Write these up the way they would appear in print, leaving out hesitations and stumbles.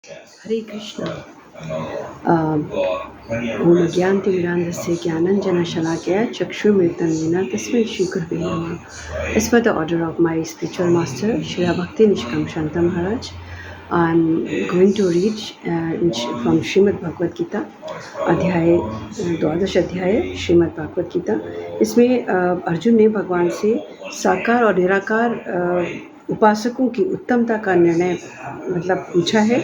हरे कृष्ण। ओम ज्ञानतिमिरान्धस्य ज्ञानाञ्जनशलाकया चक्षुर्मृतं तस्मै श्रीगुरवे नमः. As per the order of my spiritual master, Srila Bhakti Nishkam Shanta Maharaj, I am going to read from Srimad Bhagavad Gita, अध्याय 12 अध्याय श्रीमद् भागवत गीता. इसमें अर्जुन ने भगवान से साकार और निराकार उपासकों की उत्तमता का निर्णय मतलब पूछा है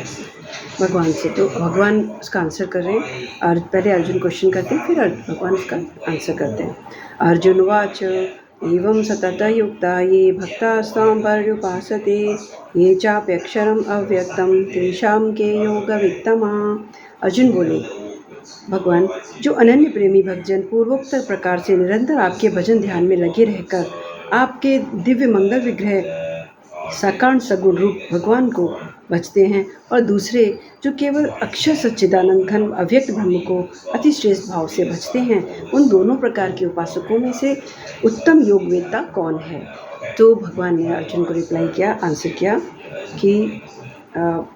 भगवान से. तो भगवान उसका आंसर कर रहे हैं. और पहले अर्जुन क्वेश्चन करते हैं, फिर भगवान उसका आंसर करते हैं. अर्जुन वाच एवं सतत युक्ता ये भक्तास्त्वां पर्युपासते ये चाप्यक्षरम् अव्यक्तं तेषां के योगवित्तमा. अर्जुन बोले, भगवान, जो अनन्य प्रेमी भक्तजन पूर्वोक्त प्रकार से निरंतर आपके भजन ध्यान में लगे रहकर आपके दिव्य मंगल विग्रह साकार सगुण रूप भगवान को भजते हैं, और दूसरे जो केवल अक्षर सच्चिदानंद घन अव्यक्त ब्रह्म को अति श्रेष्ठ भाव से भजते हैं, उन दोनों प्रकार के उपासकों में से उत्तम योगवेत्ता कौन है. तो भगवान ने अर्जुन को रिप्लाई किया, आंसर किया कि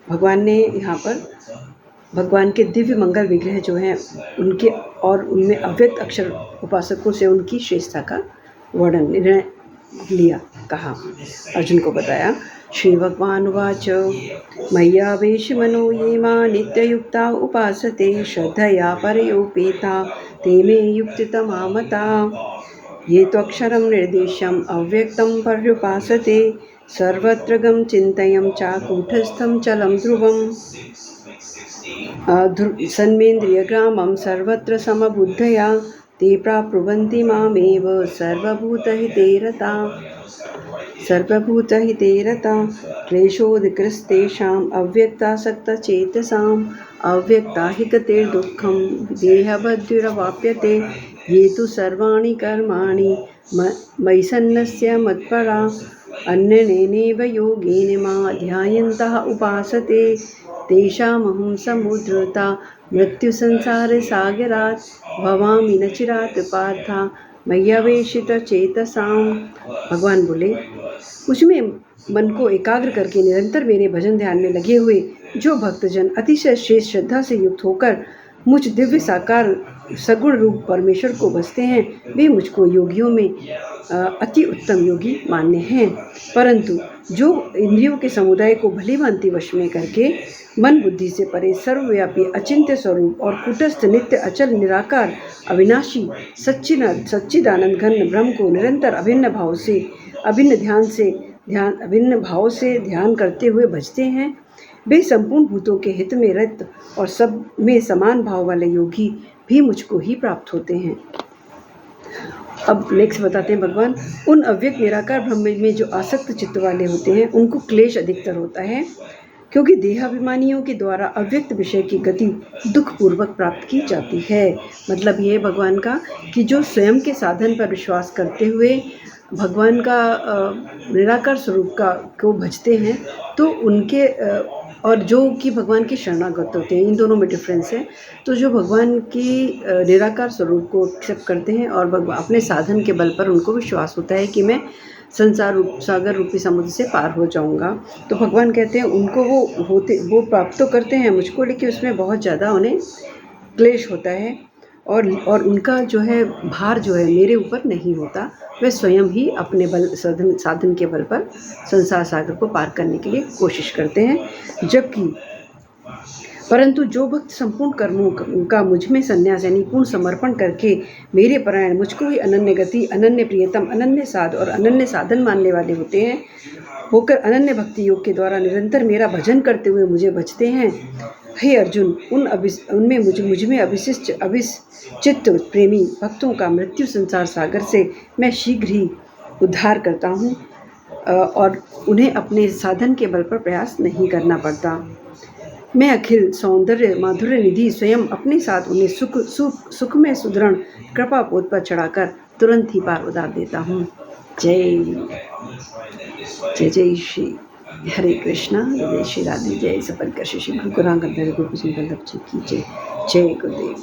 भगवान ने यहाँ पर भगवान के दिव्य मंगल विग्रह जो हैं उनके और उनमें अव्यक्त अक्षर उपासकों से उनकी श्रेष्ठता का वर्णन निर्णय लिया, कहा, अर्जुन को बताया. श्री भगवान वाच मय्यावेश मनो ये मां नित्ययुक्ता उपासते श्रद्धया परयोपेता ते मे युक्तितमा मता ये तो अक्षरं निर्देशम् अव्यक्तं पर्युपासते सर्वत्र गं चिन्तयं चाकूटस्थं चलं ध्रुवम् सन्मेन्द्रियग्रामं सर्वत्र समबुद्धया ते प्राप्नुवन्ति मामेव सर्वभूतहिते रता क्लेशोदकृस्तेषाम् अव्यक्तासक्तचेतसाम् अव्यक्ता हि गतिर्दुःखं देहबद्धिरवाप्यते ये तु सर्वाणि कर्माणि मयि सन्न्यस्य मत्परा अन्यनेनैव योगेन मां ध्यायन्तः उपासते तेषामहं समुद्धृता मृत्युसंसारसागरात् भवामि न चिरात् पार्थ मय्यावेशितचेतसां. भगवान बोले, मुझमें मन को एकाग्र करके निरंतर मेरे भजन ध्यान में लगे हुए जो भक्तजन अतिशय श्रेष्ठ श्रद्धा से युक्त होकर मुझ दिव्य साकार सगुण रूप परमेश्वर को भजते हैं, वे मुझको योगियों में अति उत्तम योगी मान्य हैं. परंतु जो इंद्रियों के समुदाय को भली भांति वश में करके मन बुद्धि से परे सर्वव्यापी अचिंत्य स्वरूप और कुटस्थ नित्य अचल निराकार अविनाशी सच्चिदानंद घन ब्रह्म को निरंतर अभिन्न भाव से ध्यान करते हुए भजते हैं, वे संपूर्ण भूतों के हित में रत और सब में समान भाव वाले योगी भी मुझको ही प्राप्त होते हैं. अब नेक्स्ट बताते हैं भगवान, उन अव्यक्त निराकार ब्रह्म में जो आसक्त चित्त वाले होते हैं उनको क्लेश अधिकतर होता है, क्योंकि देहाभिमानियों के द्वारा अव्यक्त विषय की गति दुख पूर्वक प्राप्त की जाती है. मतलब ये भगवान का कि जो स्वयं के साधन पर विश्वास करते हुए भगवान का निराकार स्वरूप को भजते हैं, तो उनके और जो कि भगवान के शरणागत होते हैं, इन दोनों में डिफरेंस है. तो जो भगवान की निराकार स्वरूप को एक्सेप्ट करते हैं और अपने साधन के बल पर उनको विश्वास होता है कि मैं संसार सागर रूपी समुद्र से पार हो जाऊंगा, तो भगवान कहते हैं उनको वो प्राप्त तो करते हैं मुझको, लेकिन उसमें बहुत ज़्यादा उन्हें क्लेश होता है और उनका जो है भार जो है मेरे ऊपर नहीं होता. वे स्वयं ही अपने साधन के बल पर संसार सागर को पार करने के लिए कोशिश करते हैं. जबकि परंतु जो भक्त संपूर्ण कर्मों का मुझ में संन्यास यानी पूर्ण समर्पण करके मेरे परायण मुझको ही अनन्य गति, अनन्य प्रियतम, अनन्य साध और अनन्य साधन मानने वाले होते हैं, होकर अनन्य भक्ति योग के द्वारा निरंतर मेरा भजन करते हुए मुझे भजते हैं. हे अर्जुन, उनमें मुझ में अभिचित्त प्रेमी भक्तों का मृत्यु संसार सागर से मैं शीघ्र ही उद्धार करता हूँ और उन्हें अपने साधन के बल पर प्रयास नहीं करना पड़ता. मैं अखिल सौंदर्य माधुर्य निधि स्वयं अपने साथ उन्हें सुख में सुदृढ़ कृपा पोत पर चढ़ाकर तुरंत ही पार उतार देता हूँ. जय जय जय श्री हरे कृष्णा. जय श्री राधे. जय सफल कर श्री गुरु गोरांग गोपी सिंह की जय. जय गुरुदेव.